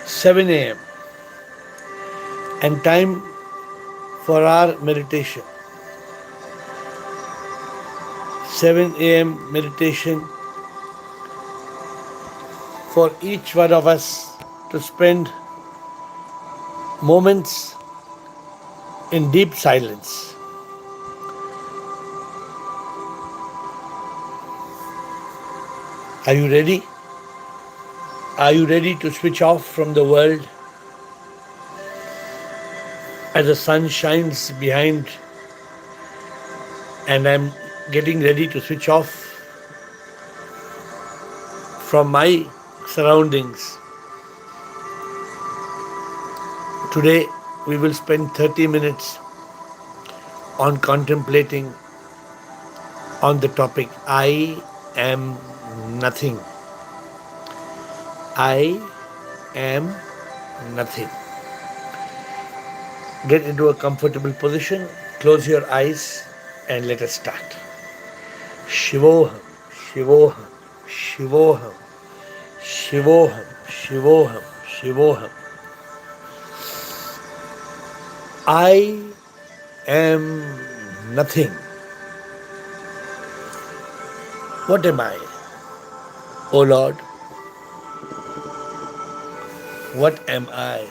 7 a.m. and time for our meditation. 7 a.m. meditation for each one of us to spend moments in deep silence. Are you ready? Are you ready to switch off from the world as the sun shines behind and I'm getting ready to switch off from my surroundings? Today we will spend 30 minutes on contemplating on the topic I am nothing. I am nothing. Get into a comfortable position, close your eyes, and let us start. Shivoham, Shivoham, Shivoham, Shivoham, Shivoham, Shivoham. I am nothing. What am I? O Lord, what am I?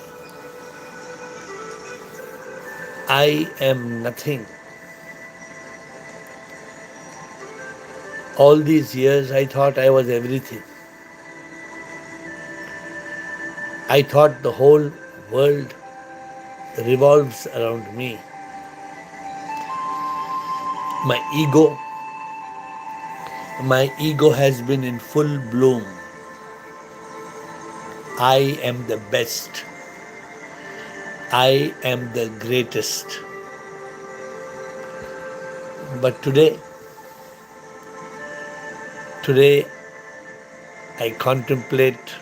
I am nothing. All these years I thought I was everything. I thought the whole world revolves around me. My ego, my ego has been in full bloom. I am the best. I am the greatest. But today I contemplate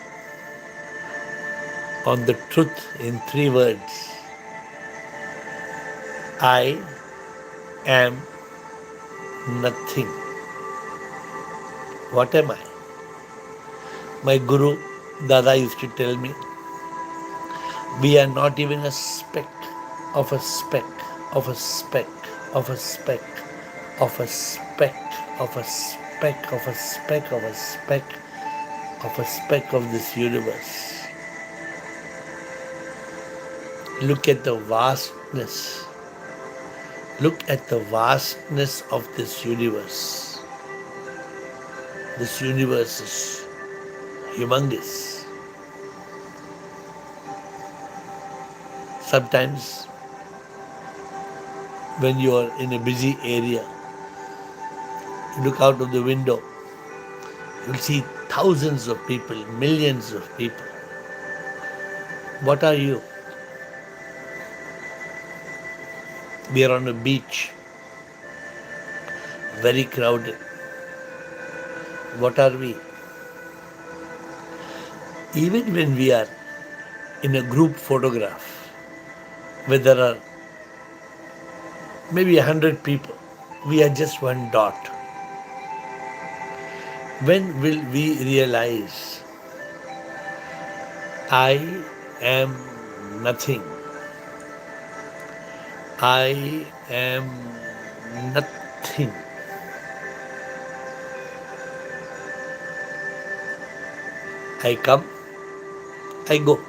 on the truth in 3 words. I am nothing. What am I? My Guru Dada used to tell me, we are not even a speck of a speck of a speck of a speck of a speck of a speck of a speck of a speck of a speck of this universe. Look at the vastness. Look at the vastness of this universe. This universe is humongous. Sometimes when you are in a busy area, you look out of the window, you'll see thousands of people, millions of people. What are you? We are on a beach, very crowded. What are we? Even when we are in a group photograph, where there are maybe 100 people, we are just one dot. When will we realize I am nothing? I am nothing. I come, I go.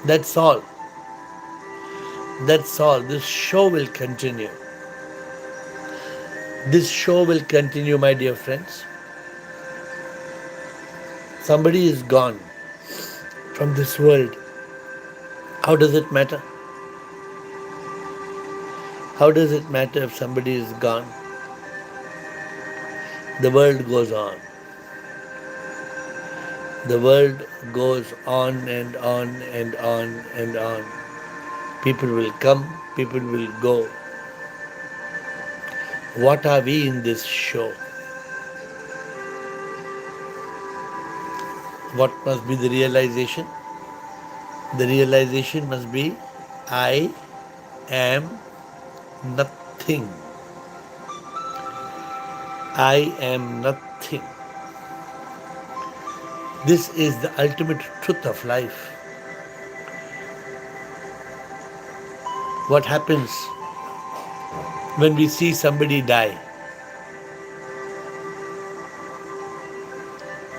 That's all. That's all. This show will continue. This show will continue, my dear friends. Somebody is gone from this world. How does it matter? How does it matter if somebody is gone? The world goes on. The world goes on and on and on and on. People will come, people will go. What are we in this show? What must be the realization? The realization must be, I am nothing. I am nothing. This is the ultimate truth of life. What happens when we see somebody die?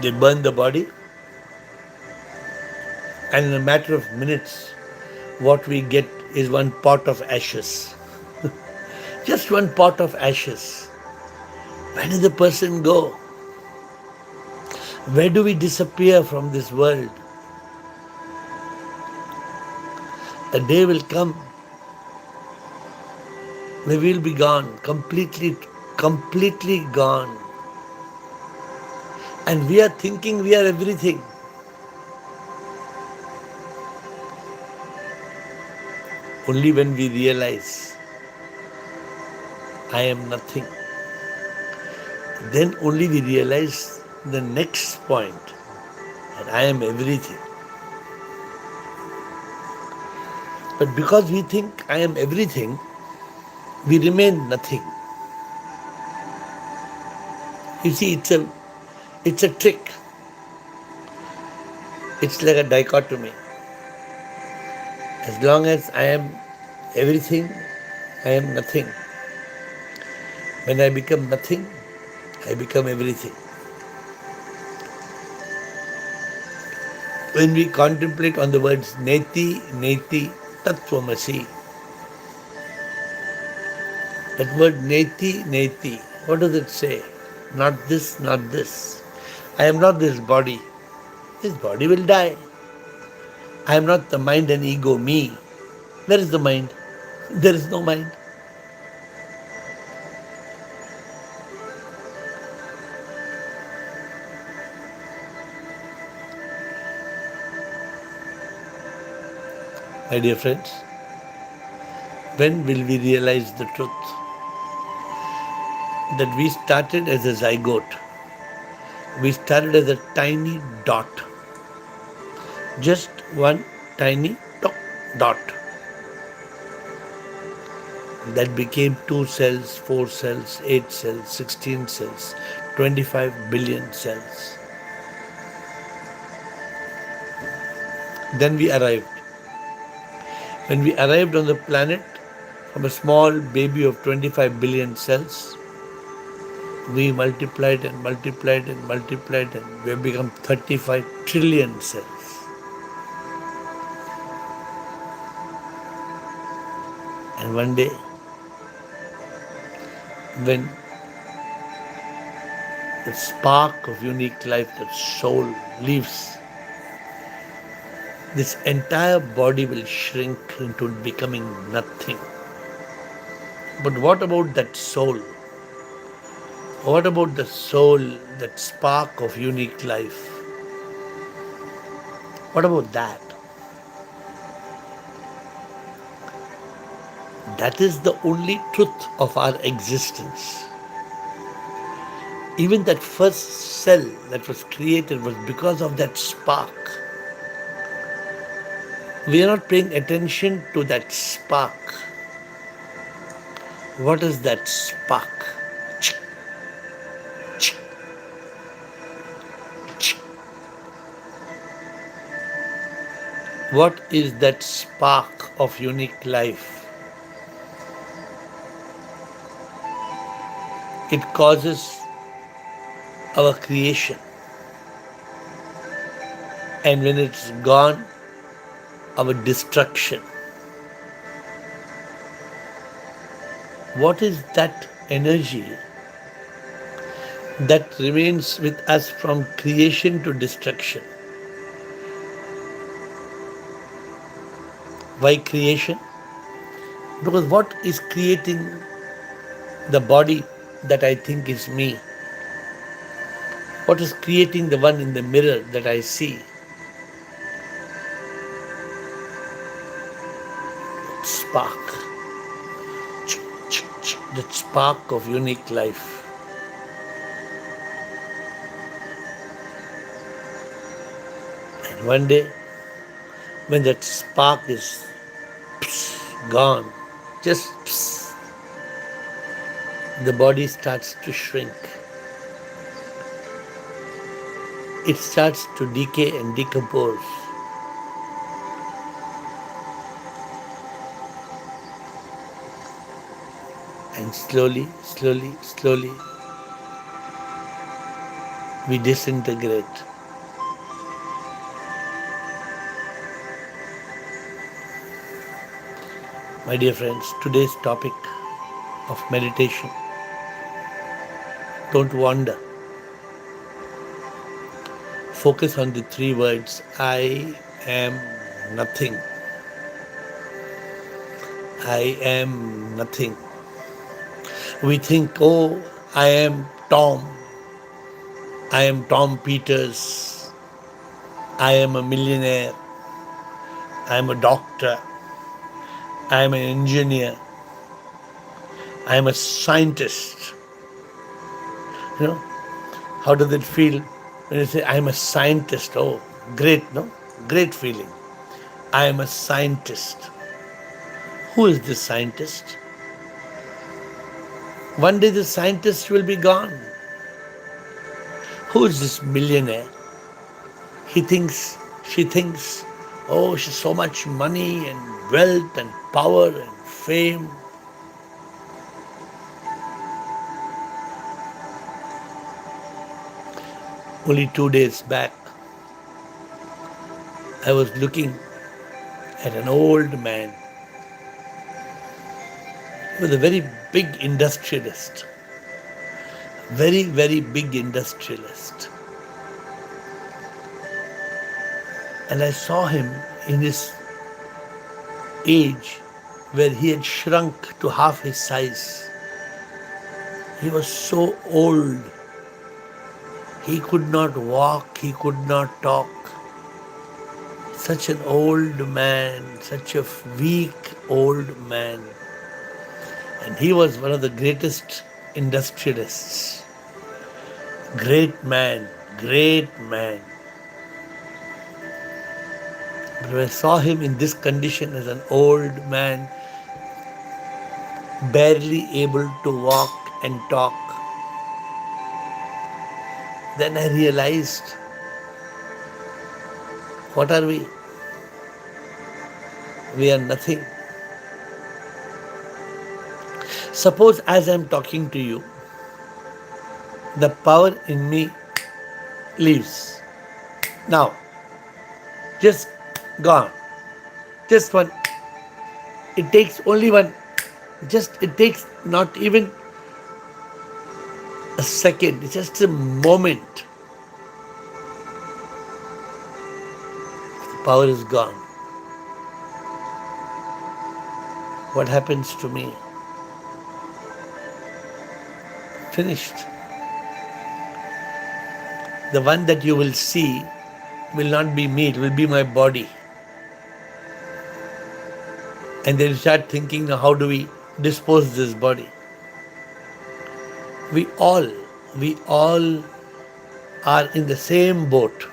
They burn the body, and in a matter of minutes, what we get is one pot of ashes. Just one pot of ashes. Where did the person go? Where do we disappear from this world? A day will come where we'll be gone, completely gone. And we are thinking we are everything. Only when we realize I am nothing, then only we realize the next point that I am everything. But because we think I am everything, we remain nothing. You see, it's a trick. It's like a dichotomy. As long as I am everything, I am nothing. When I become nothing, I become everything. When we contemplate on the words Neti, Neti, Tattvamasi, that word Neti, Neti, what does it say? Not this, not this. I am not this body. This body will die. I am not the mind and ego, me. Where is the mind? There is no mind. My dear friends, when will we realize the truth? That we started as a zygote. We started as a tiny dot. Just one tiny dot. That became 2 cells, 4 cells, 8 cells, 16 cells, 25 billion cells. Then we arrived. When we arrived on the planet from a small baby of 25 billion cells, we multiplied and multiplied and multiplied, and we have become 35 trillion cells. And one day, when the spark of unique life, that soul, leaves, this entire body will shrink into becoming nothing. But what about that soul? What about the soul, that spark of unique life? What about that? That is the only truth of our existence. Even that first cell that was created was because of that spark. We are not paying attention to that spark. What is that spark? What is that spark of unique life? It causes our creation. And when it's gone, our destruction. What is that energy that remains with us from creation to destruction? Why creation? Because what is creating the body that I think is me? What is creating the one in the mirror that I see? Spark. That spark of unique life. And one day, when that spark is gone, just the body starts to shrink. it starts to decay and decompose. And slowly, slowly, slowly, we disintegrate. My dear friends, today's topic of meditation, don't wander. Focus on the three words: I am nothing. I am nothing. We think, oh, I am Tom. I am Tom Peters. I am a millionaire. I am a doctor. I am an engineer. I am a scientist. You know, how does it feel when you say, I am a scientist? Oh, great, no? Great feeling. I am a scientist. Who is this scientist? One day the scientist will be gone. Who is this millionaire? He thinks, she thinks, oh, she's so much money and wealth and power and fame. Only 2 days back, I was looking at an old man. He was a very big industrialist. Very, very big industrialist. And I saw him in his age where he had shrunk to half his size. He was so old. He could not walk, he could not talk. Such an old man, such a weak old man. And he was one of the greatest industrialists. Great man, great man. But when I saw him in this condition as an old man, barely able to walk and talk, then I realized, what are we? We are nothing. Suppose as I am talking to you, the power in me leaves. Now, just gone. Just one. It takes only one. It takes not even a second. It's just a moment. The power is gone. What happens to me? Finished. The one that you will see will not be me, it will be my body. And then you start thinking, now how do we dispose this body? We all are in the same boat.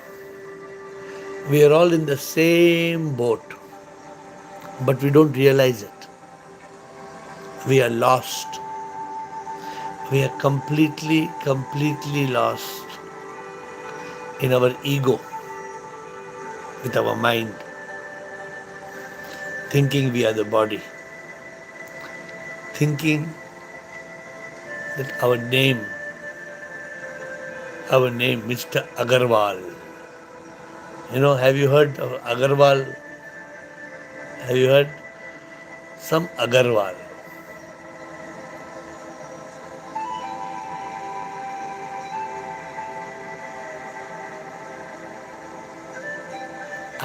We are all in the same boat, but we don't realize it. We are lost. We are completely lost in our ego, with our mind, thinking we are the body, thinking that our name, Mr. Agarwal. You know, have you heard of Agarwal? Have you heard? Some Agarwal.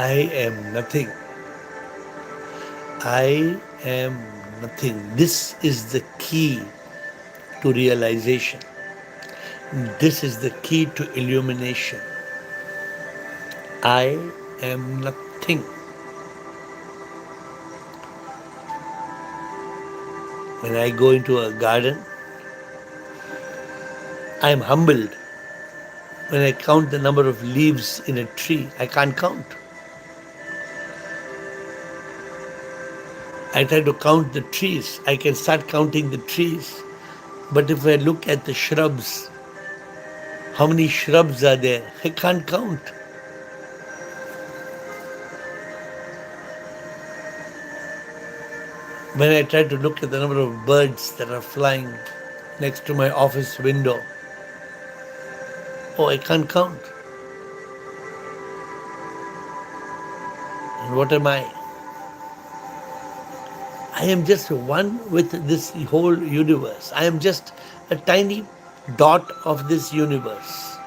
I am nothing. I am nothing. This is the key to realization. This is the key to illumination. I am nothing. When I go into a garden, I am humbled. When I count the number of leaves in a tree, I can't count. I try to count the trees. I can start counting the trees. But if I look at the shrubs, How many shrubs are there? I can't count. When I try to look at the number of birds that are flying next to my office window, oh, I can't count. And what am I? I am just one with this whole universe. I am just a tiny dot of this universe.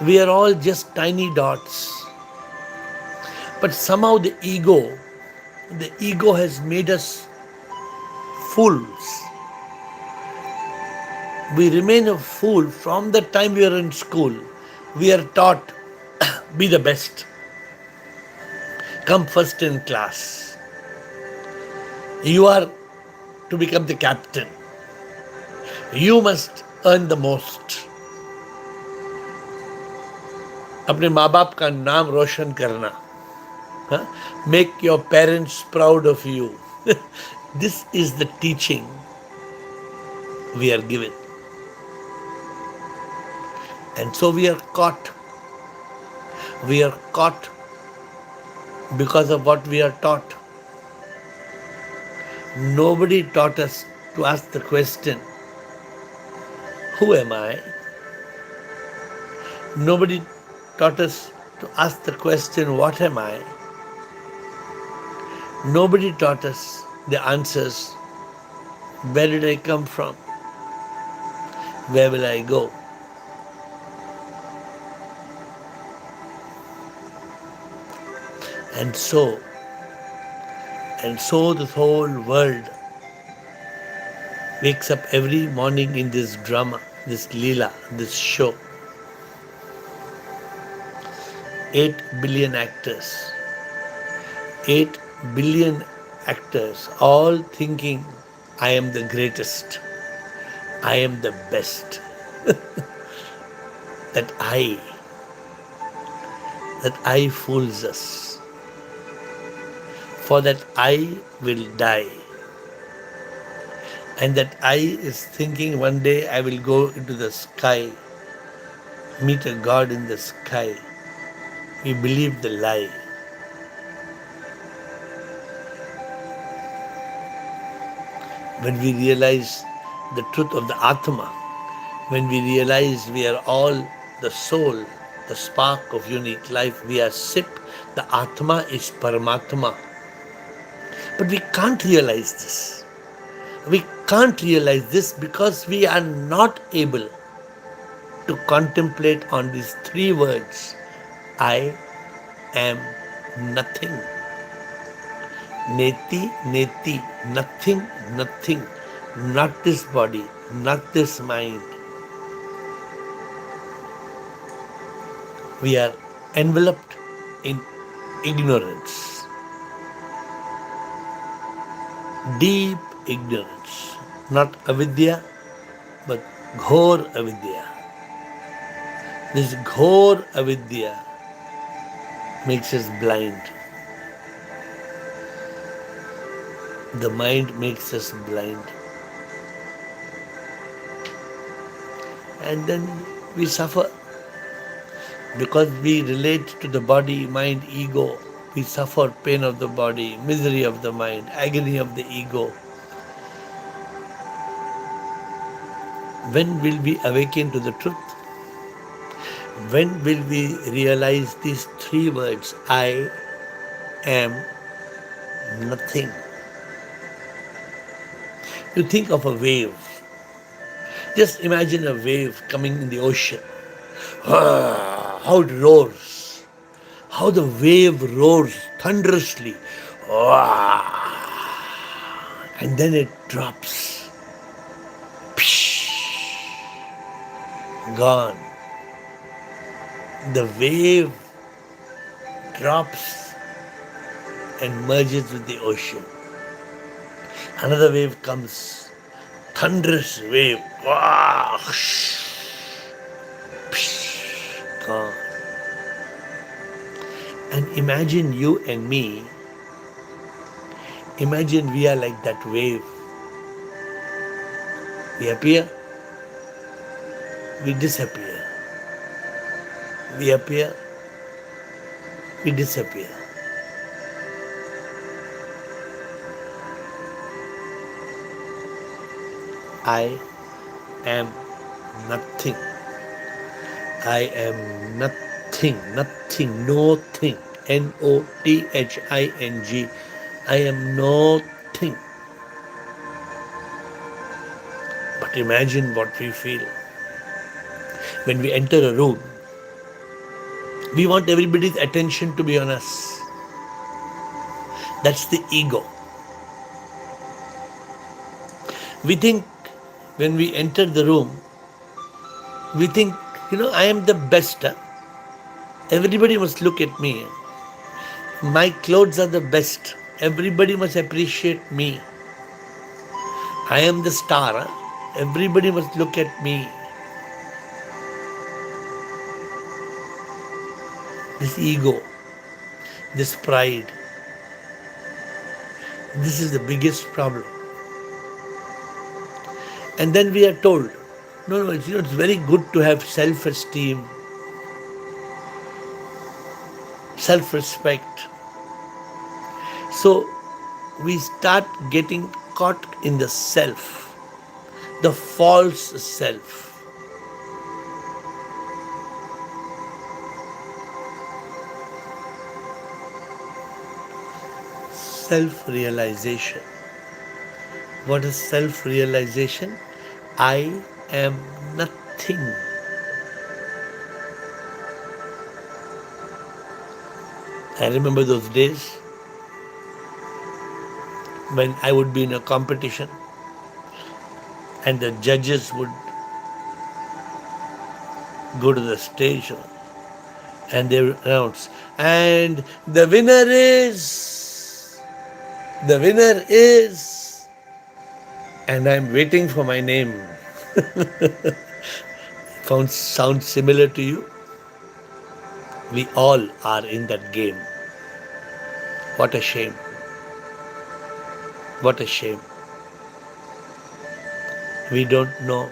We are all just tiny dots. But somehow the ego has made us fools. We remain a fool from the time we are in school. We are taught, be the best, come first in class. You are to become the captain. You must earn the most. अपने माँ बाप का नाम रोशन करना. Make your parents proud of you. This is the teaching we are given. And so we are caught. We are caught because of what we are taught. Nobody taught us to ask the question, who am I? Nobody taught us to ask the question, what am I? Nobody taught us the answers, where did I come from? Where will I go? And so the whole world wakes up every morning in this drama, this Leela, this show. 8 billion actors. 8 billion actors, all thinking, I am the greatest. I am the best. That I fools us. For that I will die. And that I is thinking one day I will go into the sky, meet a God in the sky. We believe the lie. When we realize the truth of the Atman, when we realize we are all the soul, the spark of unique life, we are Sip, the Atma is Paramatma. But we can't realize this. We can't realize this because we are not able to contemplate on these 3 words. I am nothing. Neti, neti, nothing, nothing. Not this body, not this mind. We are enveloped in ignorance. Deep ignorance. Not avidya, but ghor avidya. This ghor avidya makes us blind. The mind makes us blind. And then we suffer. Because we relate to the body, mind, ego, we suffer pain of the body, misery of the mind, agony of the ego. When will we awaken to the truth? When will we realize these 3 words, I am nothing? You think of a wave. Just imagine a wave coming in the ocean. How it roars. How the wave roars thunderously. And then it drops. Gone. The wave drops and merges with the ocean. Another wave comes. Thunderous wave. Gone. And imagine you and me. Imagine we are like that wave. We appear. we disappear. We appear, we disappear. I am nothing. I am nothing, nothing, nothing. Nothing. I am nothing. But imagine what we feel when we enter a room. We want everybody's attention to be on us. That's the ego. We think when we enter the room, we think, I am the best. Huh? Everybody must look at me. My clothes are the best. Everybody must appreciate me. I am the star. Huh? Everybody must look at me. This ego, this pride, this is the biggest problem. And then we are told, no, it's very good to have self esteem, self respect. So we start getting caught in the self, the false self. Self realization. What is self realization? I am nothing. I remember those days when I would be in a competition and the judges would go to the stage and they would announce, and the winner is, and I'm waiting for my name. Sounds similar to you? We all are in that game. What a shame. What a shame. We don't know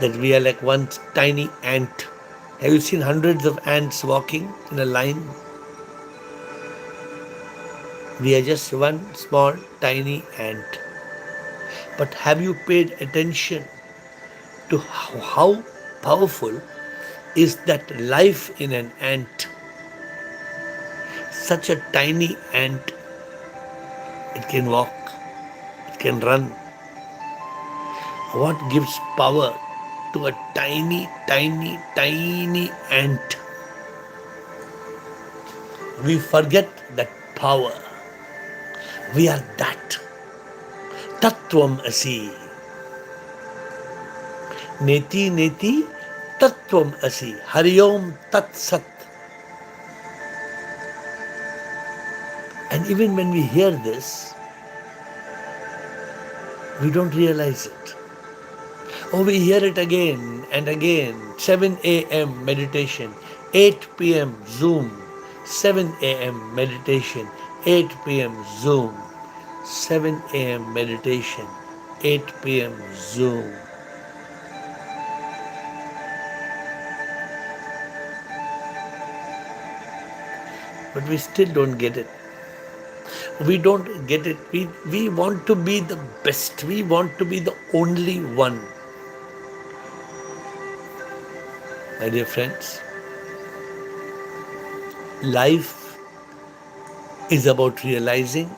that we are like one tiny ant. Have you seen hundreds of ants walking in a line? We are just one small tiny ant. But have you paid attention to how powerful is that life in an ant? Such a tiny ant. It can walk, it can run. What gives power to a tiny, tiny, tiny ant? We forget that power. We are that. Tattvam asi. Neti neti tattvam asi. Hari Om Tat Sat. And even when we hear this, we don't realize it. Oh, we hear it again and again. 7 a.m. meditation, 8 p.m. Zoom, 7 a.m. meditation, 8 p.m. Zoom, 7 a.m. meditation, 8 p.m. Zoom. But we still don't get it. We don't get it. We want to be the best. We want to be the only one. My dear friends, life is about realizing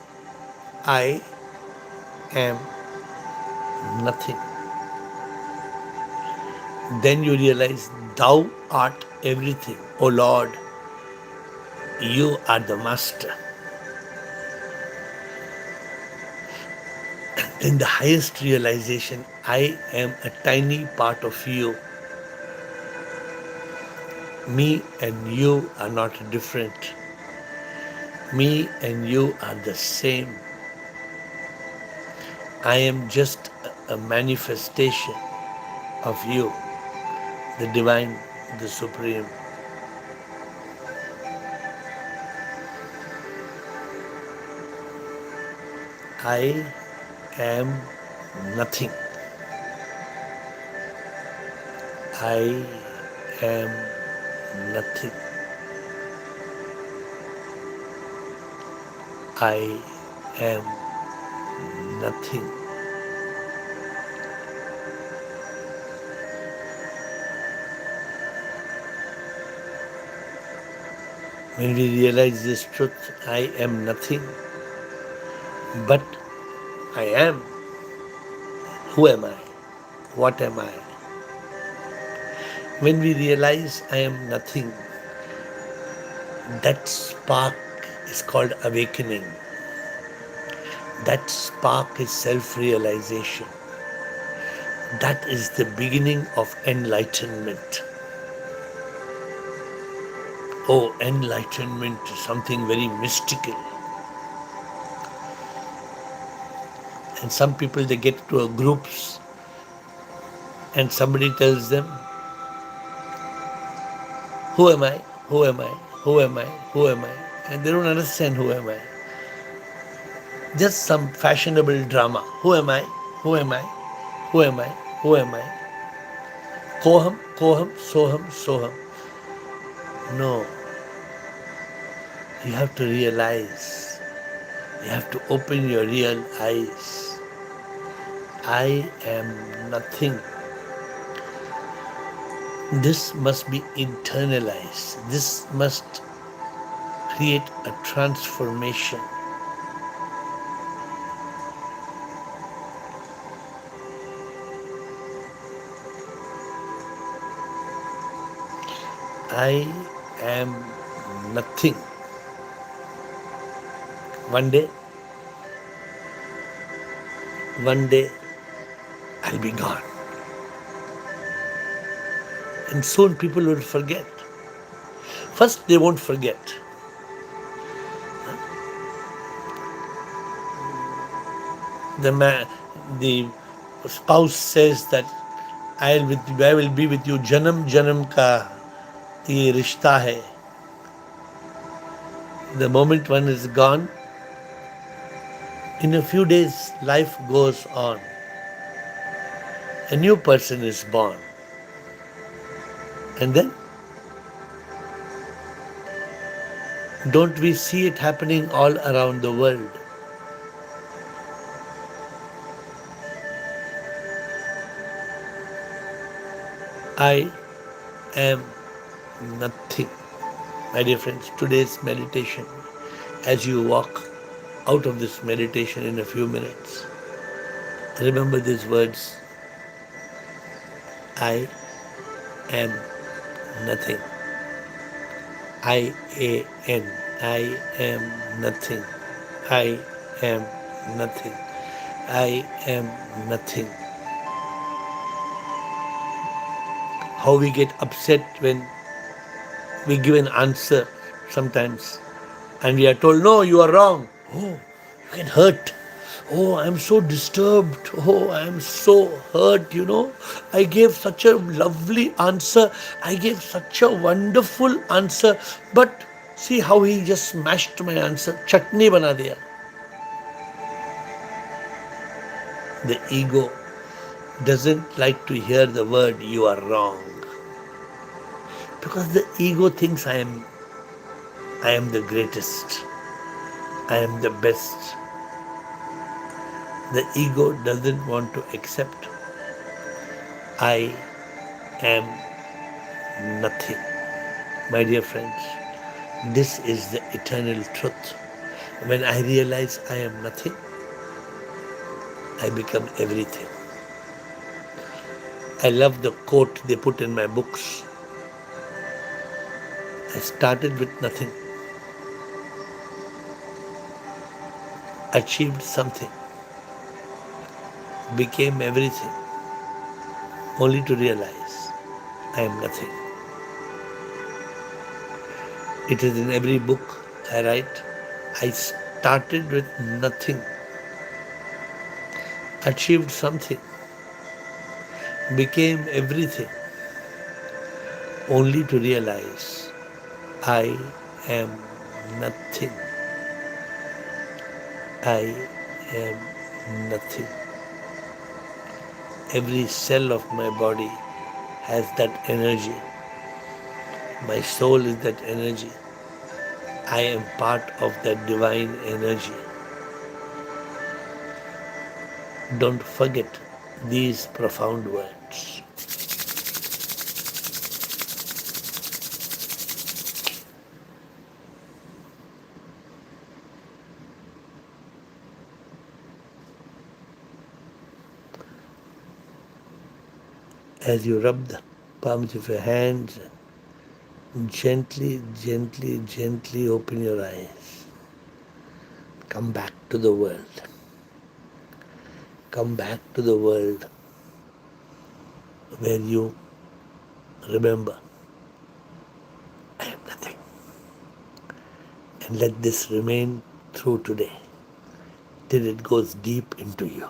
I am nothing. Then you realize thou art everything. O Lord, you are the master. Then the highest realization, I am a tiny part of you. Me and you are not different. Me and you are the same. I am just a manifestation of you, the divine, the supreme. I am nothing. I am nothing. I am nothing. When we realize this truth, I am nothing, but I am. Who am I? What am I? When we realize I am nothing, that spark is called awakening. That spark is self realization. That is the beginning of enlightenment. Oh, enlightenment is something very mystical. And some people, they get to a groups and somebody tells them, who am I? Who am I? Who am I? Who am I? And they don't understand who am I. Just some fashionable drama. Who am I? Who am I? Who am I? Who am I? Koham, koham, soham, soham. No. You have to realize. You have to open your real eyes. I am nothing. This must be internalized. This must create a transformation. I am nothing. One day, I'll be gone. And soon people will forget. First, they won't forget. The spouse says that I will be with you janam janam ka ye rishta hai. The moment one is gone, in a few days life goes on. A new person is born. And then, don't we see it happening all around the world? I am nothing. My dear friends, today's meditation, as you walk out of this meditation in a few minutes, remember these words. I am nothing. I-A-N. I am nothing. I am nothing. I am nothing. How we get upset when we give an answer sometimes and we are told, no, you are wrong. Oh, you get hurt. Oh, I am so disturbed. Oh, I am so hurt, I gave such a lovely answer. I gave such a wonderful answer. But see how he just smashed my answer. Chutney bana diya. The ego doesn't like to hear the word you are wrong. Because the ego thinks I am the greatest. I am the best. The ego doesn't want to accept I am nothing. My dear friends, this is the eternal truth. When I realize I am nothing, I become everything. I love the quote they put in my books. I started with nothing, achieved something, became everything, only to realize I am nothing. It is in every book I write. I started with nothing, achieved something, became everything, only to realize I am nothing. I am nothing. Every cell of my body has that energy. My soul is that energy. I am part of that divine energy. Don't forget these profound words. As you rub the palms of your hands, gently, gently, gently open your eyes. Come back to the world. Come back to the world where you remember, I am nothing. And let this remain through today till it goes deep into you.